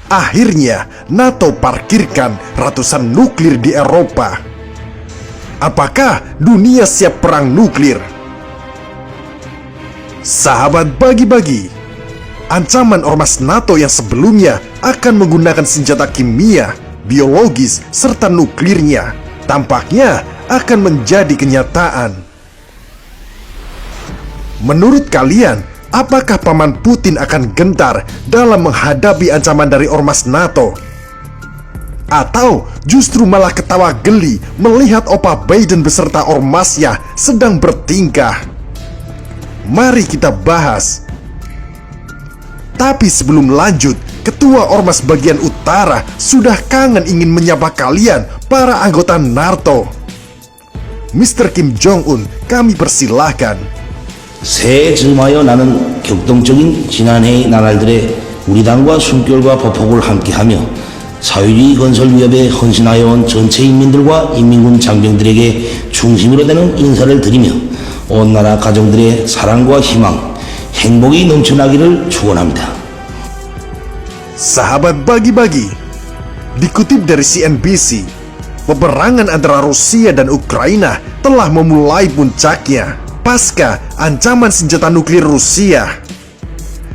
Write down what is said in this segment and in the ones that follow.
Akhirnya, NATO parkirkan ratusan nuklir di Eropa. Apakah dunia siap perang nuklir? Sahabat bagi-bagi, ancaman ormas NATO yang sebelumnya akan menggunakan senjata kimia, biologis, serta nuklirnya tampaknya akan menjadi kenyataan. Menurut kalian, apakah Paman Putin akan gentar dalam menghadapi ancaman dari ormas NATO? Atau justru malah ketawa geli melihat Opa Biden beserta ormasnya sedang bertingkah? Mari kita bahas. Tapi sebelum lanjut, Ketua Ormas bagian utara sudah kangen ingin menyapa kalian, para anggota NATO. Mr. Kim Jong-un, kami persilahkan. 새해 즈음하여 나는 격동적인 지난해의 나날들의 우리 당과 숨결과 보폭을 함께하며 사회주의 건설 위협에 헌신하여 온 전체 인민들과 인민군 장병들에게 중심으로 되는 인사를 드리며 온 나라 가정들의 사랑과 희망, 행복이 넘쳐나기를 축원합니다. Sahabat bagi-bagi, dikutip dari CNBC, peperangan antara Rusia dan Ukraina telah memulai puncaknya pasca ancaman senjata nuklir Rusia.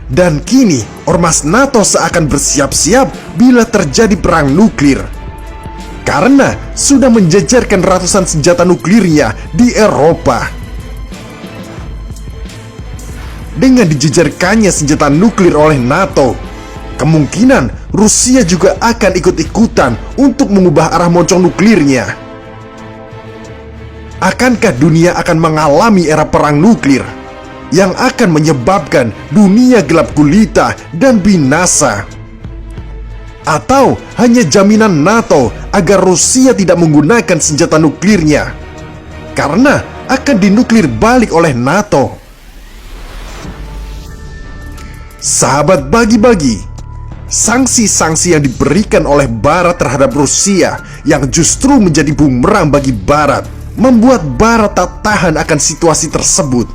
Dan kini, ormas NATO seakan bersiap-siap bila terjadi perang nuklir, karena sudah menjejarkan ratusan senjata nuklirnya di Eropa. Dengan dijejarkannya senjata nuklir oleh NATO, kemungkinan Rusia juga akan ikut-ikutan untuk mengubah arah moncong nuklirnya. Akankah dunia akan mengalami era perang nuklir yang akan menyebabkan dunia gelap gulita dan binasa? Atau hanya jaminan NATO agar Rusia tidak menggunakan senjata nuklirnya karena akan dinuklir balik oleh NATO? Sahabat bagi-bagi, sanksi-sanksi yang diberikan oleh Barat terhadap Rusia yang justru menjadi bumerang bagi Barat membuat Barat tak tahan akan situasi tersebut.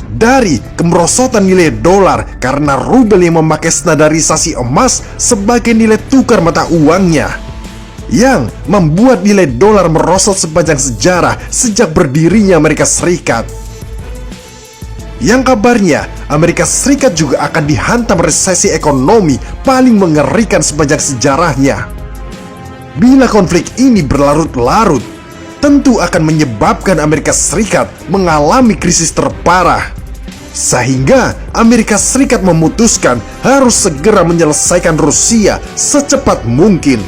Dari kemerosotan nilai dolar karena rubel yang memakai standarisasi emas sebagai nilai tukar mata uangnya, yang membuat nilai dolar merosot sepanjang sejarah sejak berdirinya Amerika Serikat. Yang kabarnya Amerika Serikat juga akan dihantam resesi ekonomi paling mengerikan sepanjang sejarahnya. Bila konflik ini berlarut-larut, tentu akan menyebabkan Amerika Serikat mengalami krisis terparah, sehingga Amerika Serikat memutuskan harus segera menyelesaikan Rusia secepat mungkin.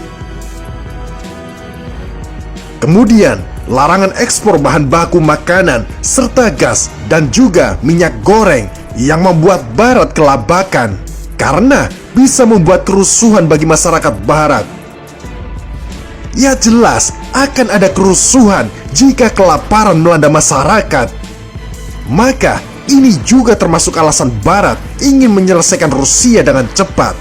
Kemudian, larangan ekspor bahan baku makanan serta gas dan juga minyak goreng yang membuat Barat kelabakan karena bisa membuat kerusuhan bagi masyarakat Barat. Ya jelas akan ada kerusuhan jika kelaparan melanda masyarakat. Maka ini juga termasuk alasan Barat ingin menyelesaikan Rusia dengan cepat.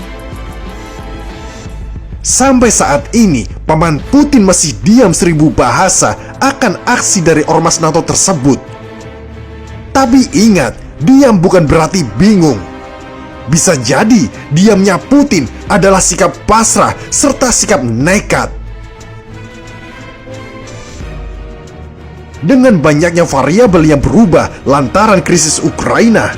Sampai saat ini, Paman Putin masih diam seribu bahasa akan aksi dari ormas NATO tersebut. Tapi ingat, diam bukan berarti bingung. Bisa jadi diamnya Putin adalah sikap pasrah serta sikap nekat. Dengan banyaknya variabel yang berubah lantaran krisis Ukraina,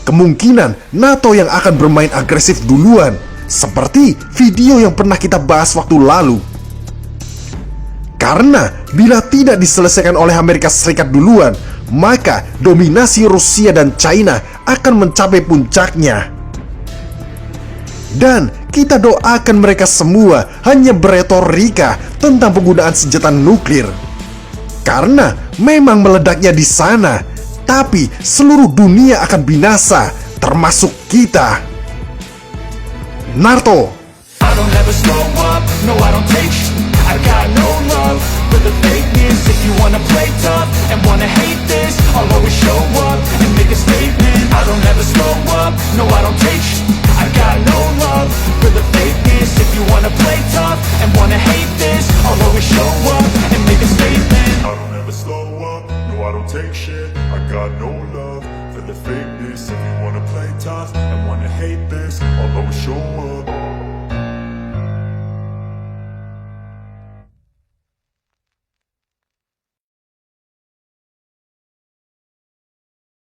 kemungkinan NATO yang akan bermain agresif duluan, seperti video yang pernah kita bahas waktu lalu. Karena bila tidak diselesaikan oleh Amerika Serikat duluan, maka dominasi Rusia dan China akan mencapai puncaknya. Dan kita doakan mereka semua hanya beretorika tentang penggunaan senjata nuklir, karena memang meledaknya di sana, tapi seluruh dunia akan binasa, termasuk kita. NATO. I don't ever slow up, no I don't take sh**. I got no love for the fakeness. If you wanna play tough and wanna hate this, I'll always show up and make a statement. I don't ever slow up, no I don't take sh**. I got no love for the fakeness. If you wanna play tough and wanna hate this, I'll always show up and make a statement. I don't ever slow up, no I don't take shit.